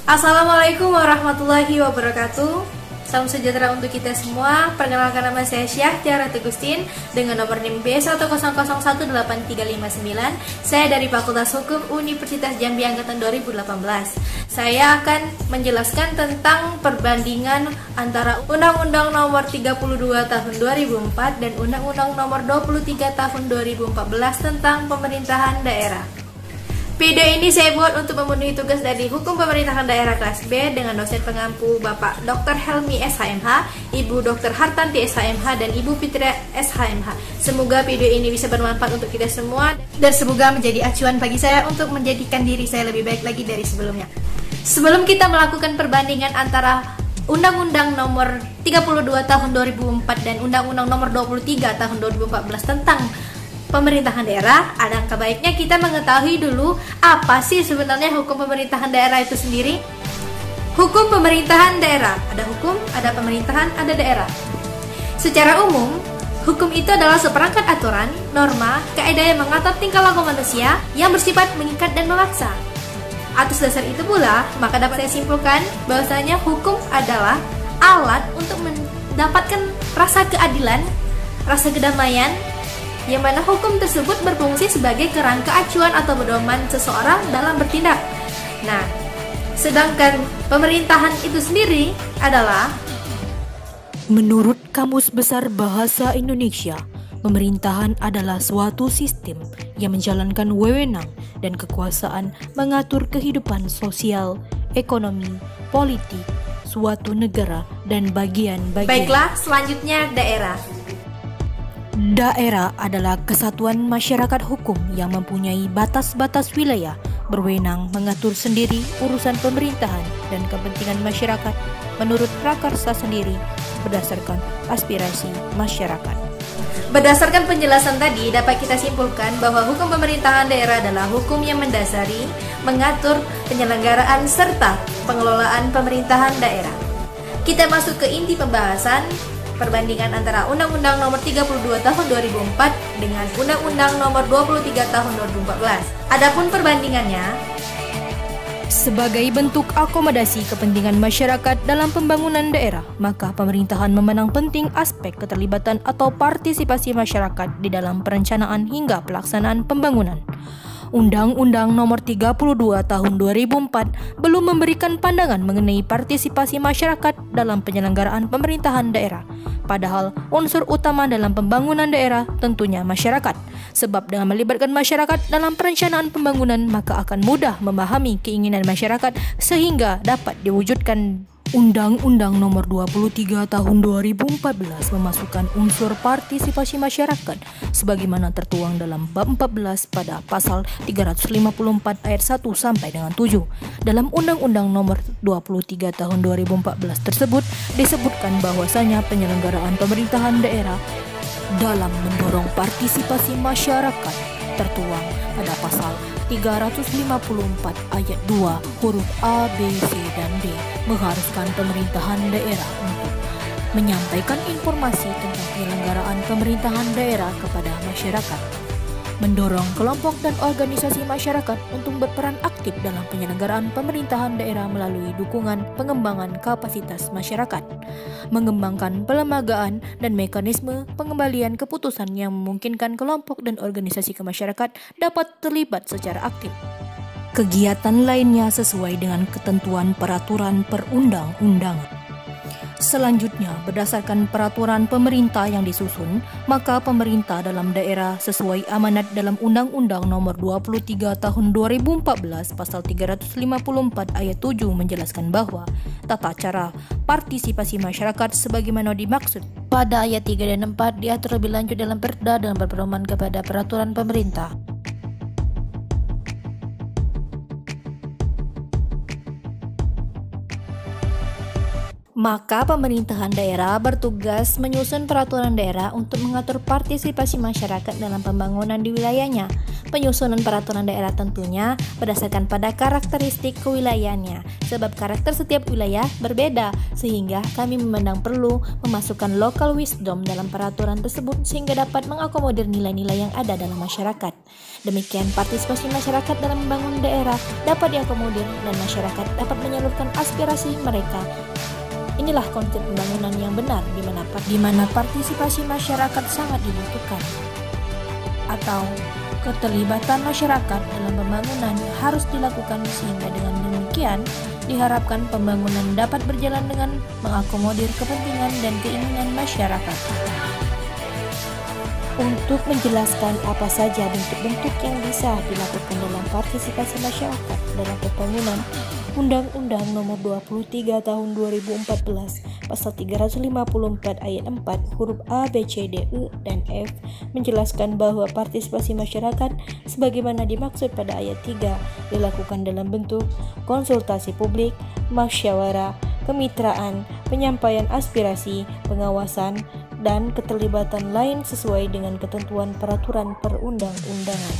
Assalamualaikum warahmatullahi wabarakatuh. Salam sejahtera untuk kita semua. Perkenalkan, nama saya Syah Tiara Tegustin dengan nomor NIM B1001839. Saya dari Fakultas Hukum Universitas Jambi angkatan 2018. Saya akan menjelaskan tentang perbandingan antara Undang-Undang Nomor 32 Tahun 2004 dan Undang-Undang Nomor 23 Tahun 2014 tentang pemerintahan daerah. Video ini saya buat untuk memenuhi tugas dari Hukum Pemerintahan Daerah kelas B dengan dosen pengampu Bapak Dr. Helmi SHMH, Ibu Dr. Hartanti SHMH, dan Ibu Fitria SHMH. Semoga video ini bisa bermanfaat untuk kita semua dan semoga menjadi acuan bagi saya untuk menjadikan diri saya lebih baik lagi dari sebelumnya. Sebelum kita melakukan perbandingan antara Undang-Undang Nomor 32 Tahun 2004 dan Undang-Undang Nomor 23 Tahun 2014 tentang pemerintahan daerah, alangkah baiknya kita mengetahui dulu apa sih sebenarnya hukum pemerintahan daerah itu sendiri. Hukum pemerintahan daerah, ada hukum, ada pemerintahan, ada daerah. Secara umum, hukum itu adalah seperangkat aturan, norma, kaidah yang mengatur tingkah laku manusia yang bersifat mengikat dan memaksa. Atas dasar itu pula, maka dapat saya simpulkan bahwasanya hukum adalah alat untuk mendapatkan rasa keadilan, rasa kedamaian, yang mana hukum tersebut berfungsi sebagai kerangka acuan atau pedoman seseorang dalam bertindak. Nah, sedangkan pemerintahan itu sendiri adalah, menurut Kamus Besar Bahasa Indonesia, pemerintahan adalah suatu sistem yang menjalankan wewenang dan kekuasaan mengatur kehidupan sosial, ekonomi, politik, suatu negara dan bagian-bagian. Baiklah, selanjutnya daerah. Daerah adalah kesatuan masyarakat hukum yang mempunyai batas-batas wilayah, berwenang mengatur sendiri urusan pemerintahan dan kepentingan masyarakat menurut prakarsa sendiri berdasarkan aspirasi masyarakat. Berdasarkan penjelasan tadi, dapat kita simpulkan bahwa hukum pemerintahan daerah adalah hukum yang mendasari, mengatur penyelenggaraan serta pengelolaan pemerintahan daerah. Kita masuk ke inti pembahasan, perbandingan antara Undang-Undang Nomor 32 Tahun 2004 dengan Undang-Undang Nomor 23 Tahun 2014. Adapun perbandingannya, sebagai bentuk akomodasi kepentingan masyarakat dalam pembangunan daerah, maka pemerintahan memandang penting aspek keterlibatan atau partisipasi masyarakat di dalam perencanaan hingga pelaksanaan pembangunan. Undang-Undang Nomor 32 Tahun 2004 belum memberikan pandangan mengenai partisipasi masyarakat dalam penyelenggaraan pemerintahan daerah. Padahal unsur utama dalam pembangunan daerah tentunya masyarakat. Sebab dengan melibatkan masyarakat dalam perencanaan pembangunan, maka akan mudah memahami keinginan masyarakat sehingga dapat diwujudkan. Undang-Undang Nomor 23 Tahun 2014 memasukkan unsur partisipasi masyarakat sebagaimana tertuang dalam bab 14 pada pasal 354 ayat 1 sampai dengan 7. Dalam Undang-Undang Nomor 23 Tahun 2014 tersebut disebutkan bahwasanya penyelenggaraan pemerintahan daerah dalam mendorong partisipasi masyarakat tertuang pada pasal 354 ayat 2 huruf A, B, C, dan D mengharuskan pemerintahan daerah untuk menyampaikan informasi tentang penyelenggaraan pemerintahan daerah kepada masyarakat, mendorong kelompok dan organisasi masyarakat untuk berperan aktif dalam penyelenggaraan pemerintahan daerah melalui dukungan pengembangan kapasitas masyarakat, mengembangkan pelembagaan dan mekanisme pengembalian keputusan yang memungkinkan kelompok dan organisasi kemasyarakat dapat terlibat secara aktif. Kegiatan lainnya sesuai dengan ketentuan peraturan perundang-undangan. Selanjutnya, berdasarkan peraturan pemerintah yang disusun, maka pemerintah dalam daerah sesuai amanat dalam Undang-Undang Nomor 23 Tahun 2014 Pasal 354 ayat 7 menjelaskan bahwa tata cara partisipasi masyarakat sebagaimana dimaksud pada ayat 3 dan 4 diatur lebih lanjut dalam Perda dan berpedoman kepada peraturan pemerintah. Maka pemerintahan daerah bertugas menyusun peraturan daerah untuk mengatur partisipasi masyarakat dalam pembangunan di wilayahnya. Penyusunan peraturan daerah tentunya berdasarkan pada karakteristik kewilayahannya, sebab karakter setiap wilayah berbeda, sehingga kami memandang perlu memasukkan local wisdom dalam peraturan tersebut sehingga dapat mengakomodir nilai-nilai yang ada dalam masyarakat. Demikian partisipasi masyarakat dalam membangun daerah dapat diakomodir dan masyarakat dapat menyalurkan aspirasi mereka. Inilah konsep pembangunan yang benar di mana partisipasi masyarakat sangat dibutuhkan. Atau keterlibatan masyarakat dalam pembangunan harus dilakukan sehingga dengan demikian diharapkan pembangunan dapat berjalan dengan mengakomodir kepentingan dan keinginan masyarakat. Untuk menjelaskan apa saja bentuk-bentuk yang bisa dilakukan dalam partisipasi masyarakat dalam pembangunan, Undang-Undang Nomor 23 Tahun 2014 Pasal 354 Ayat 4 huruf A, B, C, D, E, dan F menjelaskan bahwa partisipasi masyarakat sebagaimana dimaksud pada ayat 3 dilakukan dalam bentuk konsultasi publik, musyawarah, kemitraan, penyampaian aspirasi, pengawasan, dan keterlibatan lain sesuai dengan ketentuan peraturan perundang-undangan.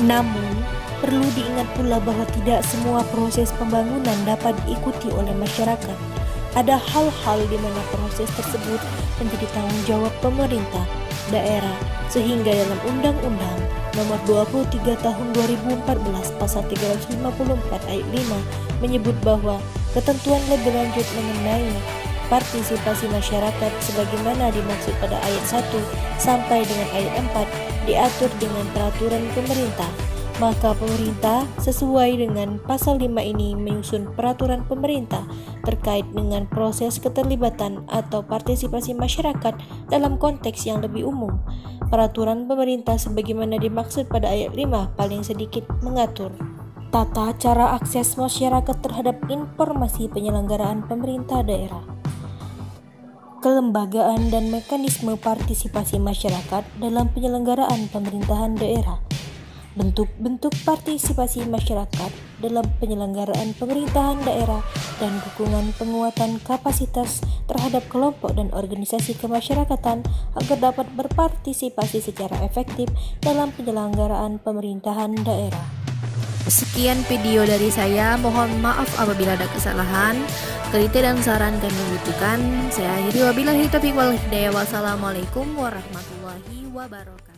Namun, perlu diingat pula bahwa tidak semua proses pembangunan dapat diikuti oleh masyarakat. Ada hal-hal di mana proses tersebut menjadi tanggung jawab pemerintah daerah, sehingga dalam Undang-Undang Nomor 23 Tahun 2014 Pasal 354 Ayat 5 menyebut bahwa ketentuan lebih lanjut mengenai partisipasi masyarakat sebagaimana dimaksud pada ayat 1 sampai dengan ayat 4 diatur dengan peraturan pemerintah. Maka pemerintah sesuai dengan pasal 5 ini menyusun peraturan pemerintah terkait dengan proses keterlibatan atau partisipasi masyarakat dalam konteks yang lebih umum. Peraturan pemerintah sebagaimana dimaksud pada ayat 5 paling sedikit mengatur tata cara akses masyarakat terhadap informasi penyelenggaraan pemerintah daerah, kelembagaan dan mekanisme partisipasi masyarakat dalam penyelenggaraan pemerintahan daerah, bentuk-bentuk partisipasi masyarakat dalam penyelenggaraan pemerintahan daerah, dan dukungan penguatan kapasitas terhadap kelompok dan organisasi kemasyarakatan agar dapat berpartisipasi secara efektif dalam penyelenggaraan pemerintahan daerah. Sekian video dari saya, mohon maaf apabila ada kesalahan. Kritik dan saran kami butuhkan. Saya akhiri, wabillahi taufiq wal hidayah. Wassalamualaikum warahmatullahi wabarakatuh.